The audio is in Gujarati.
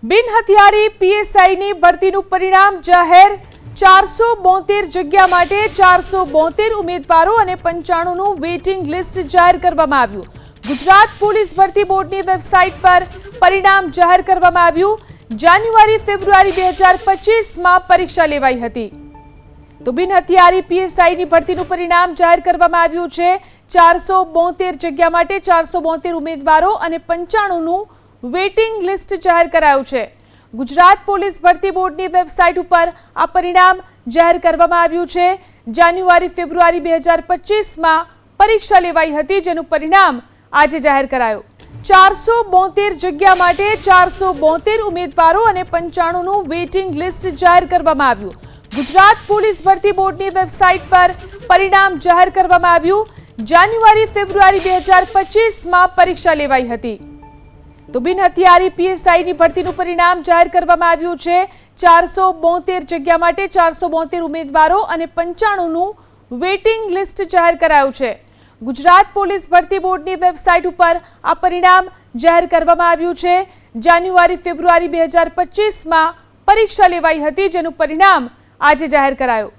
બિન હથિયારી પીએસઆઈની ભરતીનું પરિણામ જાહેર। 472 જગ્યા માટે 472 ઉમેદવારો અને 95નું વેઇટિંગ લિસ્ટ જાહેર કરવામાં આવ્યું। ગુજરાત પોલીસ ભરતી બોર્ડની વેબસાઇટ પર પરિણામ જાહેર કરવામાં આવ્યું। જાન્યુઆરી ફેબ્રુઆરી 2025માં પરીક્ષા લેવાઈ હતી। તો બિન હથિયારી પીએસઆઈની ભરતીનું પરિણામ જાહેર કરવામાં આવ્યું છે। 472 જગ્યા માટે 472 ઉમેદવારો અને 95નું વેઇટિંગ લિસ્ટ જાહેર કરાયું છે। ગુજરાત પોલીસ ભરતી બોર્ડની વેબસાઇટ ઉપર આ પરિણામ જાહેર કરવામાં આવ્યું છે। જાન્યુઆરી ફેબ્રુઆરી 2025માં પરીક્ષા લેવાઈ હતી, જેનું પરિણામ આજે જાહેર કરાયું। 472 જગ્યા માટે 472 ઉમેદવારો અને 95નું વેઇટિંગ લિસ્ટ જાહેર કરવામાં આવ્યું। ગુજરાત પોલીસ ભરતી બોર્ડની વેબસાઇટ પર પરિણામ જાહેર કરવામાં આવ્યું। જાન્યુઆરી ફેબ્રુઆરી 2025માં પરીક્ષા લેવાઈ હતી। તો બિન હથિયારી પીએસઆઈની ભરતીનું પરિણામ જાહેર કરવામાં આવ્યું છે। 472 જગ્યા માટે 472 ઉમેદવારો અને 95નું વેઇટિંગ લિસ્ટ જાહેર કરાયું છે। ગુજરાત પોલીસ ભરતી બોર્ડની વેબસાઇટ ઉપર આ પરિણામ જાહેર કરવામાં આવ્યું છે। જાન્યુઆરી ફેબ્રુઆરી 2025માં પરીક્ષા લેવાઈ હતી, જેનું પરિણામ આજે જાહેર કરાયું।